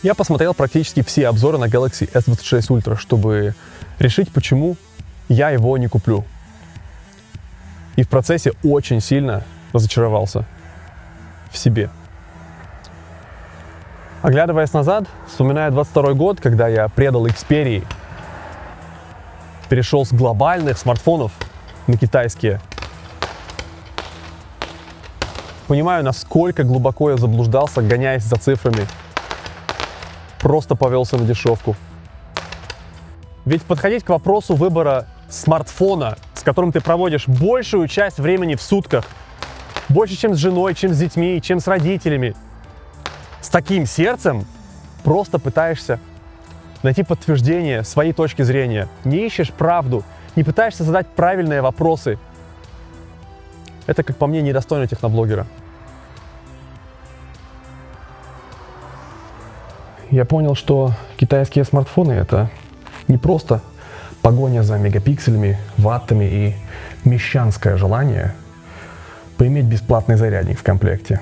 Я посмотрел практически все обзоры на Galaxy S26 Ultra, чтобы решить, почему я его не куплю. И в процессе очень сильно разочаровался в себе. Оглядываясь назад, вспоминая 22 год, когда я предал Xperia, перешел с глобальных смартфонов на китайские. Понимаю, насколько глубоко я заблуждался, гоняясь за цифрами. Просто повелся на дешевку. Ведь подходить к вопросу выбора смартфона, с которым ты проводишь большую часть времени в сутках, больше, чем с женой, чем с детьми, чем с родителями, с таким сердцем просто пытаешься найти подтверждение своей точки зрения. Не ищешь правду, не пытаешься задать правильные вопросы. Это, как по мне, недостойно техноблогера. Я понял, что китайские смартфоны — это не просто погоня за мегапикселями, ваттами и мещанское желание поиметь бесплатный зарядник в комплекте.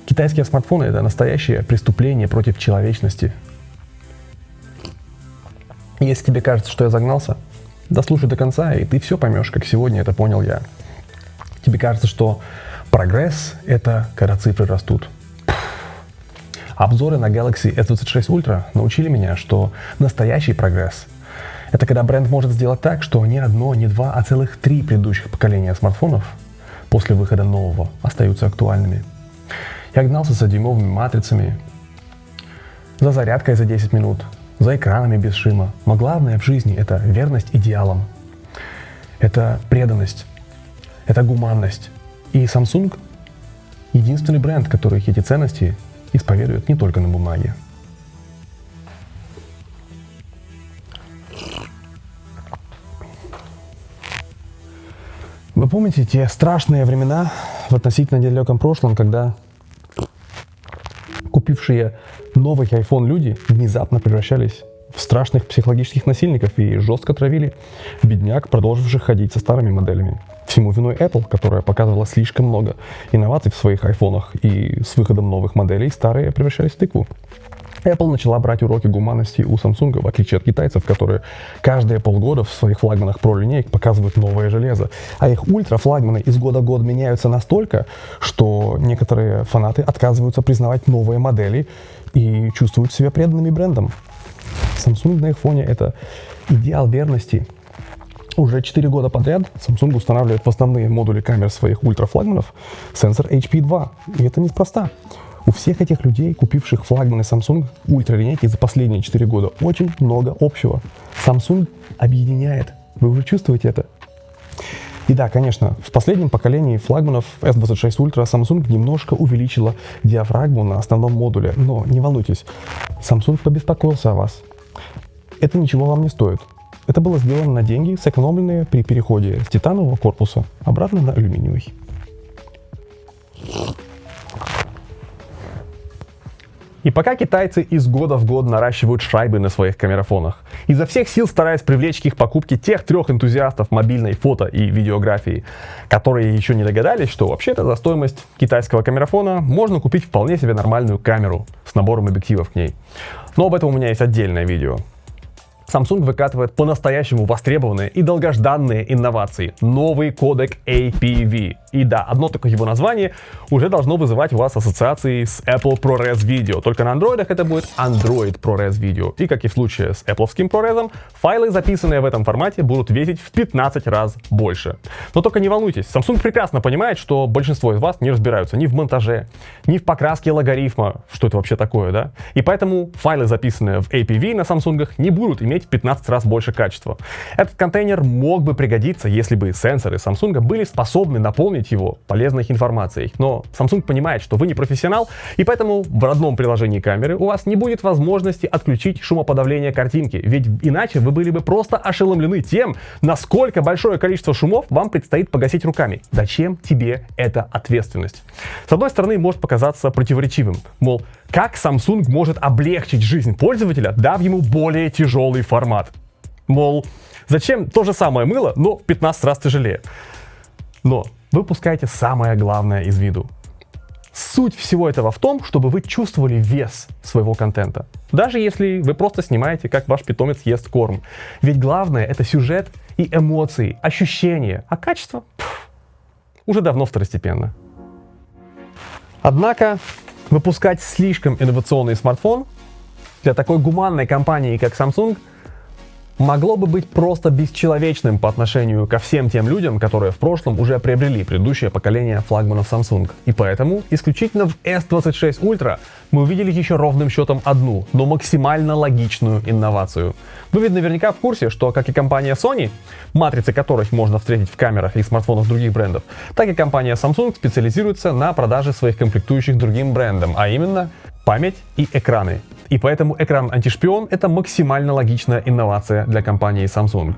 Китайские смартфоны — это настоящее преступление против человечности. Если тебе кажется, что я загнался, дослушай до конца, и ты все поймешь, как сегодня это понял я. Тебе кажется, что прогресс — это когда цифры растут. Обзоры на Galaxy S26 Ultra научили меня, что настоящий прогресс — это когда бренд может сделать так, что не одно, не два, а целых 3 предыдущих поколения смартфонов после выхода нового остаются актуальными. Я гнался за дюймовыми матрицами, за зарядкой за 10 минут, за экранами без шума. Но главное в жизни — это верность идеалам. Это преданность. Это гуманность. И Samsung — единственный бренд, который эти ценности исповедует не только на бумаге. Вы помните те страшные времена в относительно недалеком прошлом, когда купившие новый iPhone люди внезапно превращались в страшных психологических насильников и жестко травили бедняк, продолживших ходить со старыми моделями? Всему виной Apple, которая показывала слишком много инноваций в своих айфонах, и с выходом новых моделей старые превращались в тыкву. Apple начала брать уроки гуманности у Samsung, в отличие от китайцев, которые каждые полгода в своих флагманах Pro линеек показывают новое железо. А их ультрафлагманы из года в год меняются настолько, что некоторые фанаты отказываются признавать новые модели и чувствуют себя преданными брендом. Samsung на их фоне — это идеал верности. Уже 4 года подряд Samsung устанавливает в основные модули камер своих ультрафлагманов сенсор HP2. И это неспроста. У всех этих людей, купивших флагманы Samsung ультралинейки за последние 4 года, очень много общего. Samsung объединяет. Вы уже чувствуете это? И да, конечно, в последнем поколении флагманов S26 Ultra Samsung немножко увеличила диафрагму на основном модуле. Но не волнуйтесь, Samsung побеспокоился о вас. Это ничего вам не стоит. Это было сделано на деньги, сэкономленные при переходе с титанового корпуса обратно на алюминиевый. И пока китайцы из года в год наращивают шайбы на своих камерафонах, изо всех сил стараясь привлечь к их покупке тех 3 энтузиастов мобильной фото и видеографии, которые еще не догадались, что вообще-то за стоимость китайского камерафона можно купить вполне себе нормальную камеру с набором объективов к ней. Но об этом у меня есть отдельное видео. Samsung выкатывает по-настоящему востребованные и долгожданные инновации. Новый кодек APV. И да, одно только его название уже должно вызывать у вас ассоциации с Apple ProRes Video. Только на андроидах это будет Android ProRes Video. И как и в случае с Apple'овским ProRes, файлы, записанные в этом формате, будут весить в 15 раз больше. Но только не волнуйтесь, Samsung прекрасно понимает, что большинство из вас не разбираются ни в монтаже, ни в покраске логарифма, что это вообще такое, да? И поэтому файлы, записанные в APV на Samsung, не будут иметь в 15 раз больше качества. Этот контейнер мог бы пригодиться, если бы сенсоры Samsung были способны наполнить его полезной информацией. Но Samsung понимает, что вы не профессионал, и поэтому в родном приложении камеры у вас не будет возможности отключить шумоподавление картинки, ведь иначе вы были бы просто ошеломлены тем, насколько большое количество шумов вам предстоит погасить руками. Зачем тебе эта ответственность? С одной стороны, может показаться противоречивым, мол, как Samsung может облегчить жизнь пользователя, дав ему более тяжелый формат? Мол, зачем то же самое мыло, но в 15 раз тяжелее? Но вы упускаете самое главное из виду. Суть всего этого в том, чтобы вы чувствовали вес своего контента. Даже если вы просто снимаете, как ваш питомец ест корм. Ведь главное — это сюжет и эмоции, ощущения. А качество уже давно второстепенно. Однако выпускать слишком инновационный смартфон для такой гуманной компании, как Samsung, могло бы быть просто бесчеловечным по отношению ко всем тем людям, которые в прошлом уже приобрели предыдущее поколение флагманов Samsung. И поэтому исключительно в S26 Ultra мы увидели еще ровным счетом одну, но максимально логичную инновацию. Вы ведь наверняка в курсе, что как и компания Sony, матрицы которых можно встретить в камерах и смартфонах других брендов, так и компания Samsung специализируется на продаже своих комплектующих другим брендам, а именно память и экраны. И поэтому экран-антишпион — это максимально логичная инновация для компании Samsung.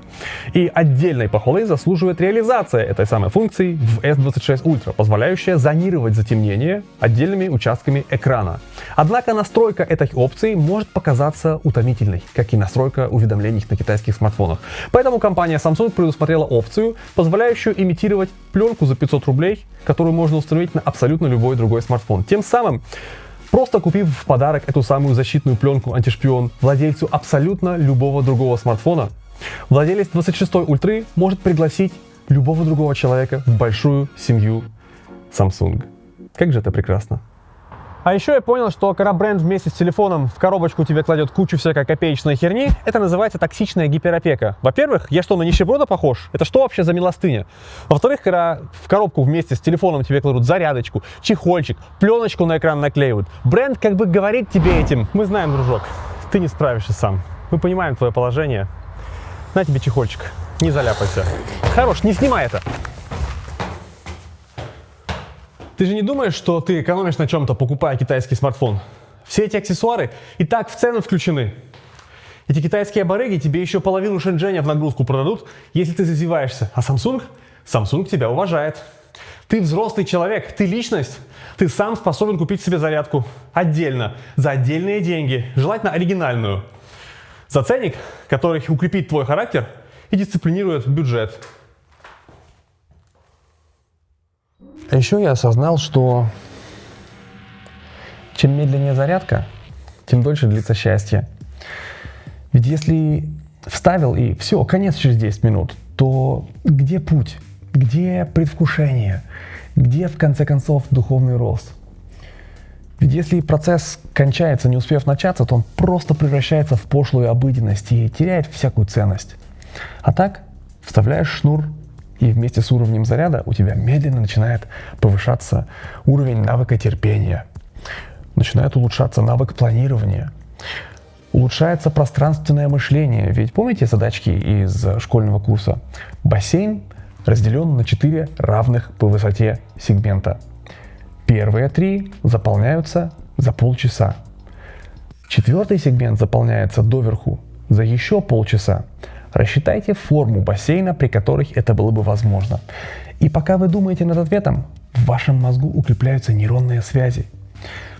И отдельной похвалы заслуживает реализация этой самой функции в S26 Ultra, позволяющая зонировать затемнение отдельными участками экрана. Однако настройка этой опции может показаться утомительной, как и настройка уведомлений на китайских смартфонах. Поэтому компания Samsung предусмотрела опцию, позволяющую имитировать пленку за 500 рублей, которую можно установить на абсолютно любой другой смартфон. Тем самым, просто купив в подарок эту самую защитную пленку антишпион владельцу абсолютно любого другого смартфона, владелец 26 ультры может пригласить любого другого человека в большую семью Samsung. Как же это прекрасно. А еще я понял, что когда бренд вместе с телефоном в коробочку тебе кладет кучу всякой копеечной херни, это называется токсичная гиперопека. Во-первых, я что, на нищеброда похож? Это что вообще за милостыня? Во-вторых, когда в коробку вместе с телефоном тебе кладут зарядочку, чехольчик, пленочку на экран наклеивают, бренд как бы говорит тебе этим: мы знаем, дружок, ты не справишься сам. Мы понимаем твое положение. На тебе чехольчик, не заляпайся. Хорош, не снимай это. Ты же не думаешь, что ты экономишь на чем-то, покупая китайский смартфон? Все эти аксессуары и так в цену включены. Эти китайские барыги тебе еще половину Шэньчжэня в нагрузку продадут, если ты зазеваешься. А Samsung тебя уважает. Ты взрослый человек, ты личность. Ты сам способен купить себе зарядку отдельно, за отдельные деньги, желательно оригинальную. За ценник, который укрепит твой характер и дисциплинирует бюджет. А еще я осознал, что чем медленнее зарядка, тем дольше длится счастье. Ведь если вставил и все, конец через 10 минут, то где путь? Где предвкушение? Где, в конце концов, духовный рост? Ведь если процесс кончается, не успев начаться, то он просто превращается в пошлую обыденность и теряет всякую ценность. А так, вставляешь шнур, и вместе с уровнем заряда у тебя медленно начинает повышаться уровень навыка терпения. Начинает улучшаться навык планирования. Улучшается пространственное мышление. Ведь помните задачки из школьного курса? Бассейн разделен на 4 равных по высоте сегмента. Первые 3 заполняются за полчаса. 4-й сегмент заполняется доверху за еще полчаса. Рассчитайте форму бассейна, при которой это было бы возможно. И пока вы думаете над ответом, в вашем мозгу укрепляются нейронные связи.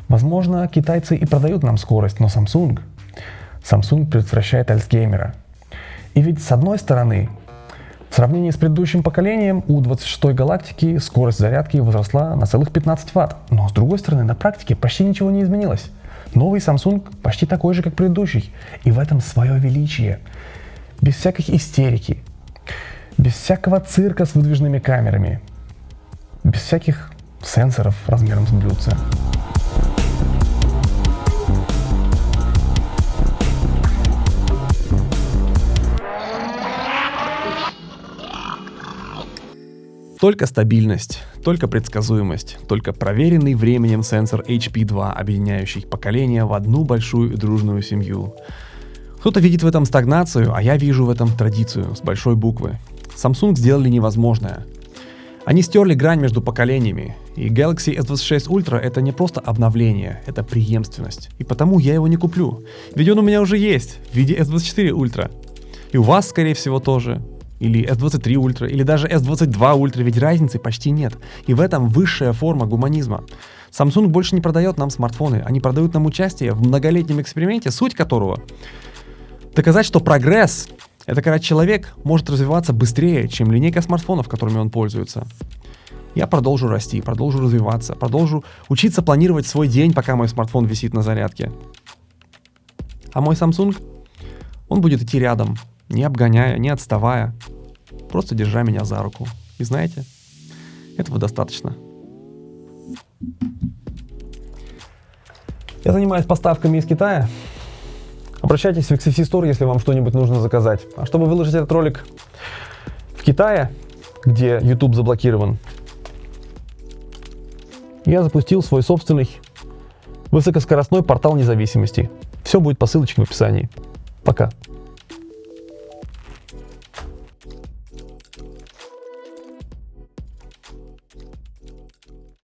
Возможно, китайцы и продают нам скорость, но Samsung предотвращает Альцгеймера. И ведь с одной стороны, в сравнении с предыдущим поколением у 26-й галактики скорость зарядки возросла на целых 15 Вт. Но с другой стороны, на практике почти ничего не изменилось. Новый Samsung почти такой же, как предыдущий. И в этом свое величие. Без всякой истерики, без всякого цирка с выдвижными камерами, без всяких сенсоров размером с блюдце. Только стабильность, только предсказуемость, только проверенный временем сенсор HP2, объединяющий поколения в одну большую и дружную семью. Кто-то видит в этом стагнацию, а я вижу в этом традицию с большой буквы. Samsung сделали невозможное. Они стерли грань между поколениями, и Galaxy S26 Ultra это не просто обновление, это преемственность. И потому я его не куплю, ведь он у меня уже есть в виде S24 Ultra. И у вас, скорее всего, тоже. Или S23 Ultra, или даже S22 Ultra, ведь разницы почти нет. И в этом высшая форма гуманизма. Samsung больше не продает нам смартфоны, они продают нам участие в многолетнем эксперименте, суть которого доказать, что прогресс — это когда человек может развиваться быстрее, чем линейка смартфонов, которыми он пользуется. я продолжу расти, продолжу развиваться, продолжу учиться планировать свой день, пока мой смартфон висит на зарядке. А мой Samsung, он будет идти рядом, не обгоняя, не отставая, просто держа меня за руку. И знаете, этого достаточно. Я занимаюсь поставками из Китая. Обращайтесь в XFC Store, если вам что-нибудь нужно заказать. А чтобы выложить этот ролик в Китае, где YouTube заблокирован, я запустил свой собственный высокоскоростной портал независимости. Все будет по ссылочке в описании. Пока.